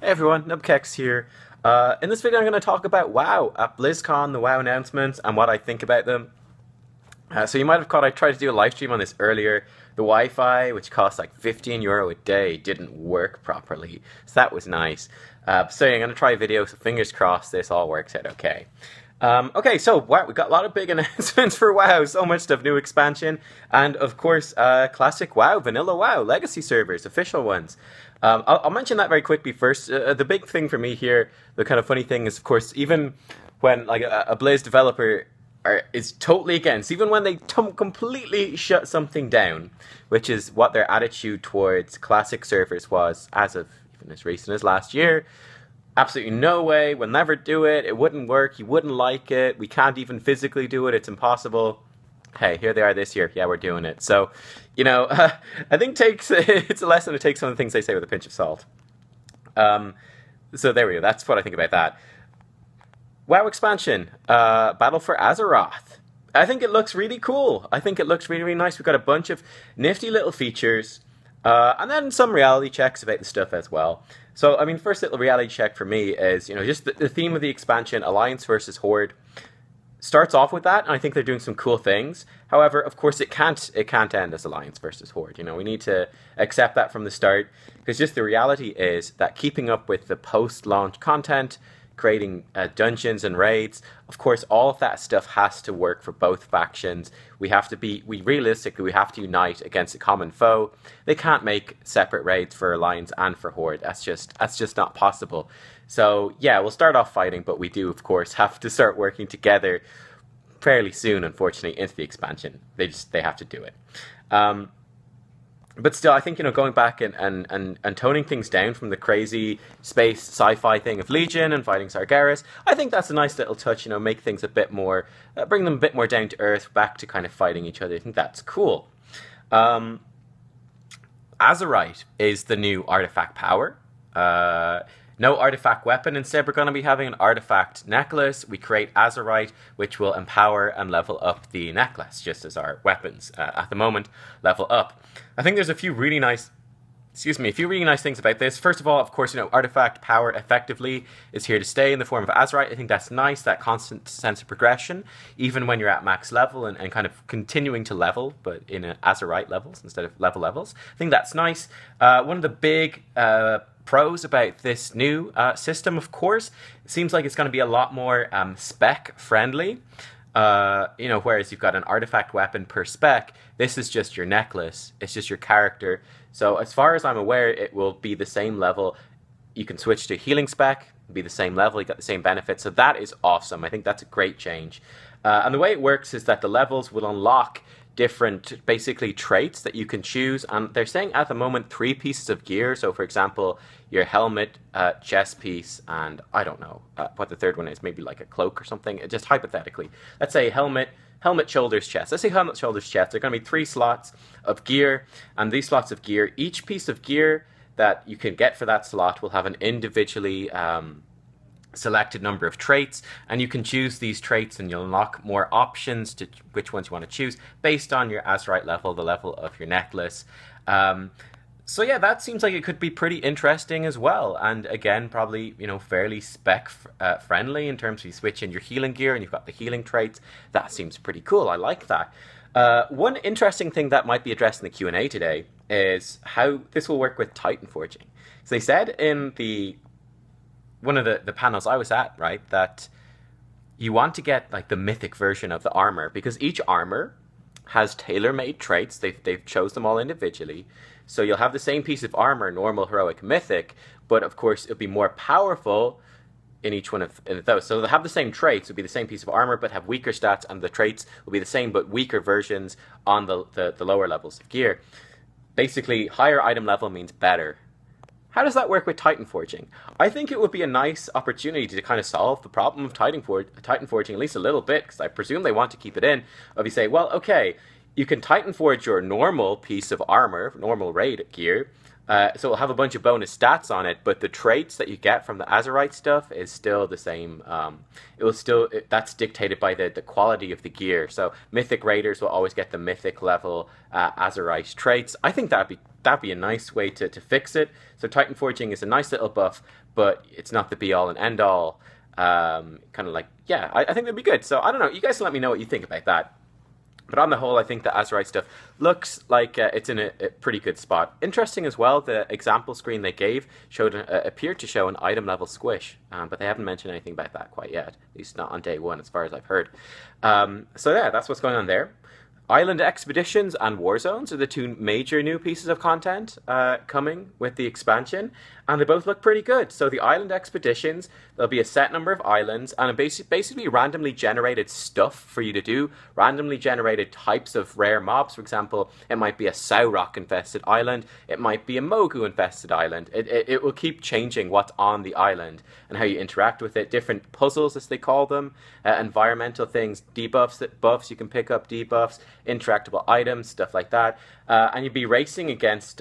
Hey everyone, Nubkex here. In this video I'm going to talk about WoW at BlizzCon, the WoW announcements, and what I think about them. So you might have caught I tried to do a live stream on this earlier. The Wi-Fi, which costs like €15 a day, didn't work properly, so that was nice. So yeah, I'm going to try a video, so fingers crossed this all works out okay. Okay, so wow, we got a lot of big announcements for WoW, so much stuff, new expansion, and of course, classic WoW, vanilla WoW, legacy servers, official ones. I'll mention that very quickly first. The big thing for me here, the kind of funny thing is, of course, even when like a Blizz developer is totally against, even when they completely shut something down, which is what their attitude towards classic servers was as of even as recent as last year. Absolutely no way, we'll never do it, it wouldn't work, you wouldn't like it, we can't even physically do it, it's impossible. Hey, here they are this year, yeah, we're doing it. So, you know, I think it's a lesson to take some of the things they say with a pinch of salt. So there we go, that's what I think about that. WoW expansion, Battle for Azeroth. I think it looks really cool. I think it looks really, really nice. We've got a bunch of nifty little features. And then some reality checks about the stuff as well. So, I mean, first little reality check for me is, you know, just the theme of the expansion, Alliance versus Horde, starts off with that, and I think they're doing some cool things. However, of course, it can't end as Alliance versus Horde. You know, we need to accept that from the start, because just the reality is that keeping up with the post-launch content, creating dungeons and raids, of course, all of that stuff has to work for both factions. We realistically have to unite against a common foe. They can't make separate raids for Alliance and for Horde. That's just not possible. So yeah, we'll start off fighting, but we do, of course, have to start working together fairly soon, unfortunately, into the expansion. They have to do it. But still, I think, you know, going back and toning things down from the crazy space sci-fi thing of Legion and fighting Sargeras, I think that's a nice little touch, you know, make things a bit more, bring them a bit more down to earth, back to kind of fighting each other. I think that's cool. Azerite is the new artifact power. No artifact weapon. Instead, we're going to be having an artifact necklace. We create Azerite, which will empower and level up the necklace, just as our weapons at the moment level up. I think there's a few really nice things about this. First of all, of course, you know, artifact power effectively is here to stay in the form of Azerite. I think that's nice, that constant sense of progression, even when you're at max level and kind of continuing to level, but in Azerite levels instead of levels. I think that's nice. One of the big pros about this new system, of course, it seems like it's going to be a lot more spec friendly. You know, whereas you've got an artifact weapon per spec, this is just your necklace, it's just your character. So as far as I'm aware, it will be the same level. You can switch to healing spec, be the same level, you got the same benefits. So that is awesome. I think that's a great change. And the way it works is that the levels will unlock different, basically, traits that you can choose. And they're saying at the moment 3 pieces of gear. So for example, your helmet, chest piece, and I don't know what the third one is, maybe like a cloak or something. Just hypothetically, let's say helmet, shoulders, chest. Let's say helmet, shoulders, chest. There are going to be 3 slots of gear, and these slots of gear, each piece of gear that you can get for that slot will have an individually selected number of traits, and you can choose these traits and you'll unlock more options to which ones you want to choose based on your Azerite level, the level of your necklace. So yeah, that seems like it could be pretty interesting as well, and again, probably, you know, fairly spec friendly in terms of you switch in your healing gear and you've got the healing traits. That seems pretty cool. I like that. One interesting thing that might be addressed in the Q&A today is how this will work with Titan forging. So they said in one of the panels I was at, right, that you want to get like the mythic version of the armor, because each armor has tailor-made traits. They've chose them all individually. So you'll have the same piece of armor, normal, heroic, mythic, but of course it'll be more powerful in each one of those. So they'll have the same traits, it'll be the same piece of armor, but have weaker stats, and the traits will be the same, but weaker versions on the lower levels of gear. Basically, higher item level means better. How does that work with Titan forging? I think it would be a nice opportunity to kind of solve the problem of Titan forging at least a little bit, because I presume they want to keep it in. If you say, well, okay, you can Titan forge your normal piece of armor, normal raid gear, so it'll have a bunch of bonus stats on it, but the traits that you get from the Azerite stuff is still the same. That's dictated by the quality of the gear. So mythic raiders will always get the mythic level Azerite traits. I think that'd be that'd be a nice way to fix it. So Titan Forging is a nice little buff, but it's not the be all and end all. Kind of like, yeah, I think that'd be good. So I don't know. You guys let me know what you think about that. But on the whole, I think the Azeroth stuff looks like it's in a pretty good spot. Interesting as well, the example screen they gave appeared to show an item level squish, but they haven't mentioned anything about that quite yet, at least not on day one as far as I've heard. So yeah, that's what's going on there. Island Expeditions and War Zones are the two major new pieces of content coming with the expansion, and they both look pretty good. So the Island Expeditions, there'll be a set number of islands, and basically randomly generated stuff for you to do, randomly generated types of rare mobs. For example, it might be a Sauroch infested island, it might be a Mogu infested island. It will keep changing what's on the island and how you interact with it, different puzzles as they call them, environmental things, debuffs, buffs, you can pick up debuffs, interactable items, stuff like that, and you'd be racing against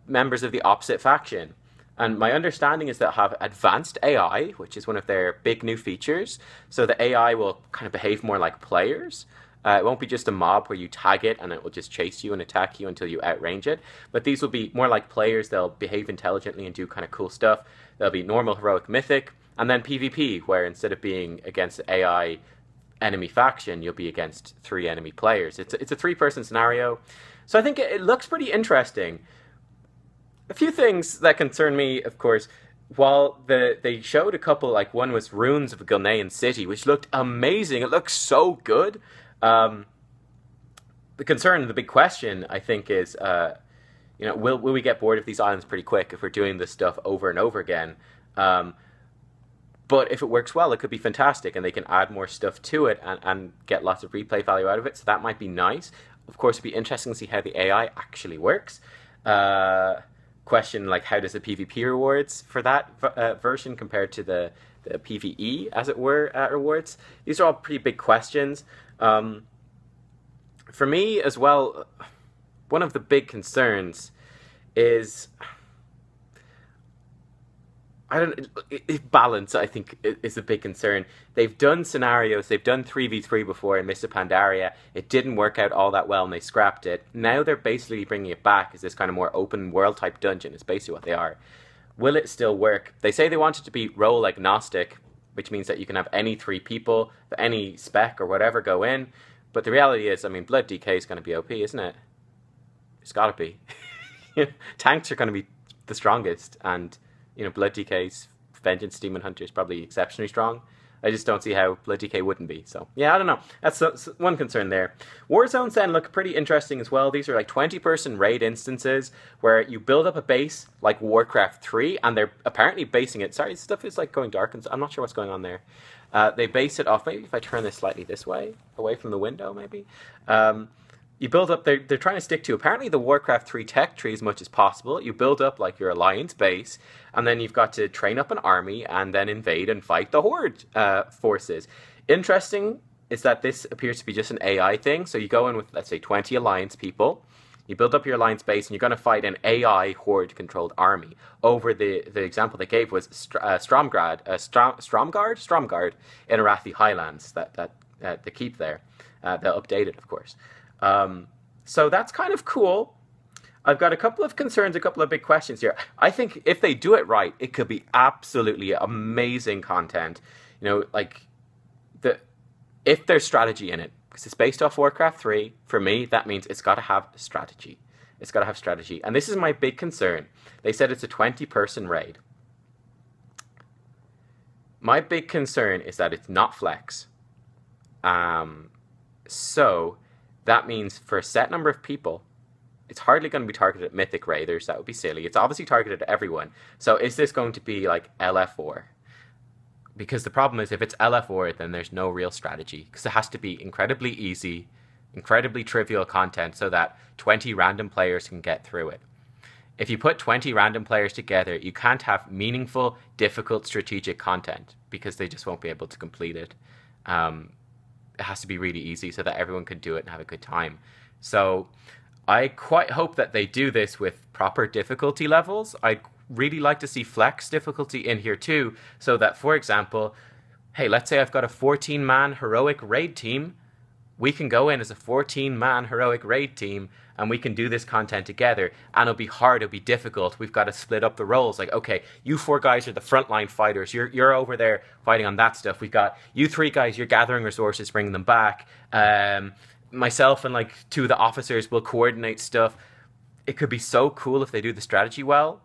members of the opposite faction. And my understanding is they'll have advanced AI, which is one of their big new features. So the AI will kind of behave more like players. It won't be just a mob where you tag it and it will just chase you and attack you until you outrange it. But these will be more like players. They'll behave intelligently and do kind of cool stuff. There'll be normal, heroic, mythic, and then PvP, where instead of being against AI enemy faction, you'll be against 3 enemy players. It's a 3-person scenario. So I think it looks pretty interesting. A few things that concern me, of course, while they showed a couple, like one was Ruins of a Ghanaian City, which looked amazing. It looked so good. The concern, the big question, I think, is, will we get bored of these islands pretty quick if we're doing this stuff over and over again? But if it works well, it could be fantastic, and they can add more stuff to it and get lots of replay value out of it, so that might be nice. Of course, it'd be interesting to see how the AI actually works. Question, like, how does the PvP rewards for that version compare to the PvE, as it were, rewards? These are all pretty big questions. For me, as well, one of the big concerns is... balance, I think, is a big concern. They've done scenarios, they've done 3v3 before in Mist of Pandaria. It didn't work out all that well and they scrapped it. Now they're basically bringing it back as this kind of more open world type dungeon. It's basically what they are. Will it still work? They say they want it to be role agnostic, which means that you can have any 3 people, any spec or whatever go in. But the reality is, I mean, Blood DK is going to be OP, isn't it? It's got to be. Tanks are going to be the strongest, and Blood DK's Vengeance Demon Hunter is probably exceptionally strong. I just don't see how Blood DK wouldn't be. So, yeah, I don't know. That's one concern there. War Zones then look pretty interesting as well. These are like 20-person raid instances where you build up a base like Warcraft 3, and they're apparently basing it... Sorry, stuff is like going dark, and I'm not sure what's going on there. They base it off... Maybe if I turn this slightly this way, away from the window, maybe. You build up, they're trying to stick to apparently the Warcraft 3 tech tree as much as possible. You build up like your alliance base, and then you've got to train up an army and then invade and fight the Horde forces. Interesting is that this appears to be just an AI thing. So you go in with, let's say, 20 alliance people. You build up your alliance base, and you're going to fight an AI Horde-controlled army. Over the example they gave was Stromgard in Arathi Highlands that they keep there. They'll update it, of course. So that's kind of cool. I've got a couple of concerns, a couple of big questions here. I think if they do it right, it could be absolutely amazing content. If there's strategy in it, because it's based off Warcraft 3, for me, that means it's got to have strategy. It's got to have strategy. And this is my big concern. They said it's a 20-person raid. My big concern is that it's not flex. So... that means for a set number of people, it's hardly going to be targeted at Mythic Raiders. That would be silly. It's obviously targeted at everyone. So is this going to be like LF4? Because the problem is if it's LF4, then there's no real strategy. Because it has to be incredibly easy, incredibly trivial content so that 20 random players can get through it. If you put 20 random players together, you can't have meaningful, difficult, strategic content because they just won't be able to complete it. It has to be really easy so that everyone can do it and have a good time. So I quite hope that they do this with proper difficulty levels. I'd really like to see flex difficulty in here too, so that, for example, hey, let's say I've got a 14-man heroic raid team. we can go in as a 14-man heroic raid team and we can do this content together, and it'll be hard, it'll be difficult. We've got to split up the roles. Like, okay, you 4 guys are the frontline fighters. You're over there fighting on that stuff. We've got you 3 guys, you're gathering resources, bringing them back. Myself and like 2 of the officers will coordinate stuff. It could be so cool if they do the strategy well.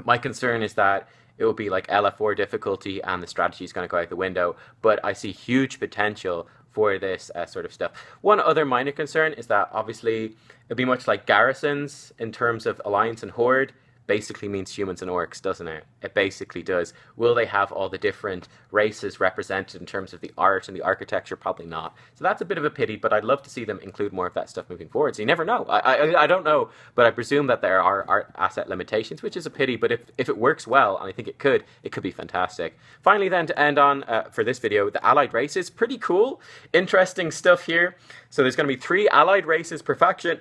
My concern is that it will be like LF4 difficulty and the strategy is going to go out the window. But I see huge potential for this sort of stuff. One other minor concern is that obviously it'll be much like Garrisons in terms of Alliance and Horde. Basically means humans and orcs, doesn't it? It basically does. Will they have all the different races represented in terms of the art and the architecture? Probably not. So that's a bit of a pity, but I'd love to see them include more of that stuff moving forward. So you never know. I don't know, but I presume that there are art asset limitations, which is a pity, but if it works well, and I think it could be fantastic. Finally then, to end on for this video, the allied races. Pretty cool. Interesting stuff here. So there's going to be 3 allied races per faction.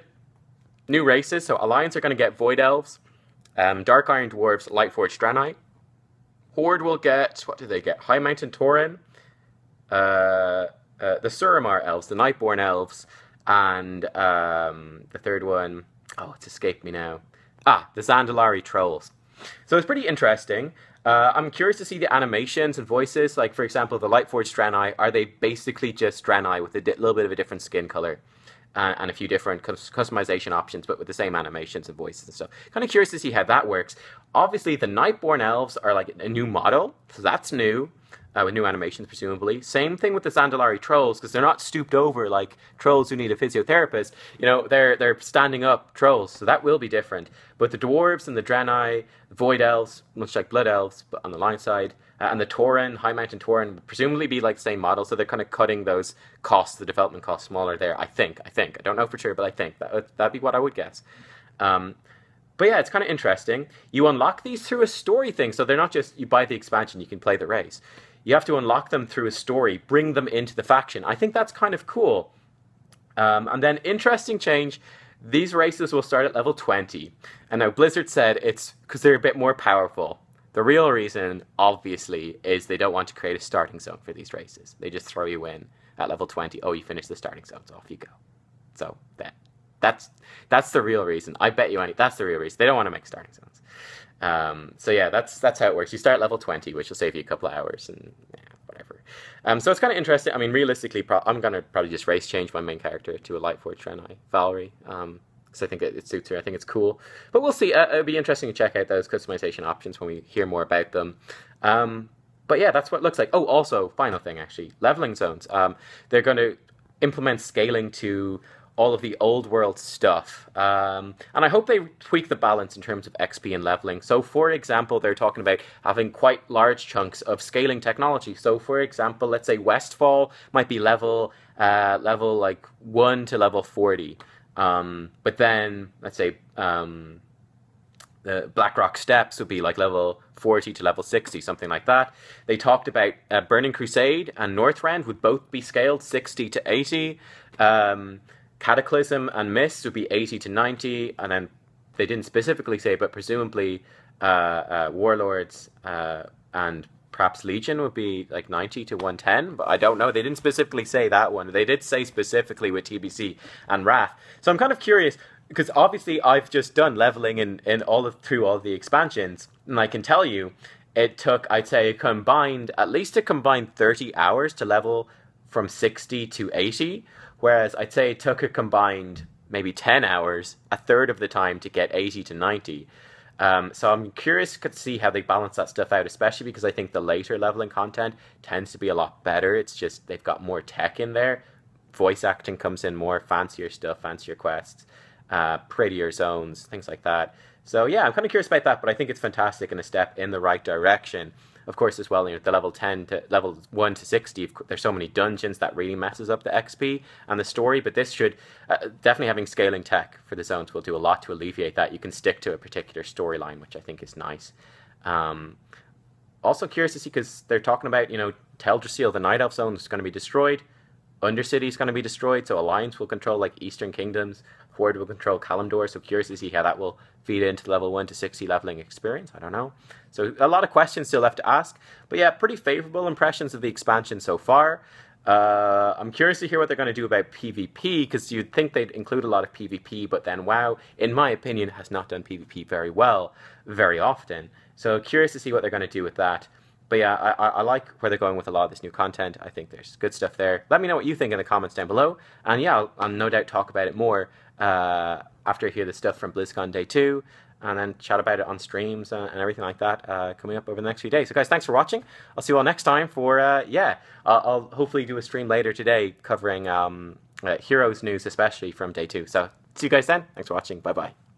New races. So Alliance are going to get Void Elves. Dark Iron Dwarves, Lightforged Draenei. Horde will get, what do they get? High Mountain Tauren, the Suramar Elves, the Nightborn Elves, and the third one, oh, it's escaped me now. The Zandalari Trolls. So it's pretty interesting. I'm curious to see the animations and voices. Like, for example, the Lightforged Draenei, are they basically just Draenei with a little bit of a different skin color? And a few different customization options, but with the same animations and voices and stuff. Kind of curious to see how that works. Obviously, the Nightborn Elves are like a new model, so that's new, with new animations, presumably. Same thing with the Zandalari Trolls, because they're not stooped over like trolls who need a physiotherapist. You know, they're standing up trolls, so that will be different. But the Dwarves and the Draenei, the Void Elves, much like Blood Elves, but on the line side, and the Tauren, High Mountain Tauren, would presumably be like the same model, so they're kind of cutting those costs, the development costs, smaller there, I think. I don't know for sure, but I think. That'd be what I would guess. But yeah, it's kind of interesting. You unlock these through a story thing, so they're not just, you buy the expansion, you can play the race. You have to unlock them through a story, bring them into the faction. I think that's kind of cool. And then, interesting change, these races will start at level 20. And now Blizzard said it's because they're a bit more powerful. The real reason, obviously, is they don't want to create a starting zone for these races. They just throw you in at level 20. Oh, you finished the starting zone, so off you go. So that's the real reason. I bet you that's the real reason. They don't want to make starting zones. So yeah, that's how it works. You start at level 20, which will save you a couple of hours and yeah, whatever. So it's kind of interesting. I mean, realistically, I'm going to probably just race change my main character to a Lightforged Draenei, Valerie. Because I think it suits her. I think it's cool. But we'll see. It'll be interesting to check out those customization options when we hear more about them. But yeah, that's what it looks like. Oh, also, final thing, actually. Leveling zones. They're going to implement scaling to all of the old world stuff. And I hope they tweak the balance in terms of XP and leveling. So, for example, they're talking about having quite large chunks of scaling technology. So, for example, let's say Westfall might be level like 1 to level 40. But then, let's say, the Blackrock Steppes would be like level 40 to level 60, something like that. They talked about Burning Crusade and Northrend would both be scaled 60 to 80. Cataclysm and Mist would be 80 to 90. And then they didn't specifically say, but presumably Warlords and perhaps Legion would be like 90 to 110, but I don't know. They didn't specifically say that one. They did say specifically with TBC and Wrath. So I'm kind of curious, because obviously I've just done leveling through all the expansions, and I can tell you it took, I'd say, at least a combined 30 hours to level from 60 to 80, whereas I'd say it took a combined maybe 10 hours, a third of the time, to get 80 to 90. So I'm curious to see how they balance that stuff out, especially because I think the later leveling content tends to be a lot better. It's just they've got more tech in there. Voice acting comes in more, fancier stuff, fancier quests, prettier zones, things like that. So yeah, I'm kind of curious about that, but I think it's fantastic and a step in the right direction. Of course, as well, you know, the level 10 to level 1 to 60, there's so many dungeons that really messes up the XP and the story, but this should, definitely having scaling tech for the zones will do a lot to alleviate that. You can stick to a particular storyline, which I think is nice. Also curious to see, because they're talking about, you know, Teldrassil, the Night Elf zone, is going to be destroyed. Undercity is going to be destroyed, so Alliance will control, like, Eastern Kingdoms. Horde will control Kalimdor, so curious to see how that will feed into the level 1 to 60 leveling experience. I don't know. So a lot of questions still left to ask. But yeah, pretty favourable impressions of the expansion so far. I'm curious to hear what they're going to do about PvP, because you'd think they'd include a lot of PvP, but then WoW, in my opinion, has not done PvP very well, very often. So curious to see what they're going to do with that. But yeah, I like where they're going with a lot of this new content. I think there's good stuff there. Let me know what you think in the comments down below. And yeah, I'll no doubt talk about it more after I hear the stuff from BlizzCon Day 2. And then chat about it on streams and everything like that coming up over the next few days. So guys, thanks for watching. I'll see you all next time for, I'll hopefully do a stream later today covering Heroes news, especially from Day 2. So see you guys then. Thanks for watching. Bye-bye.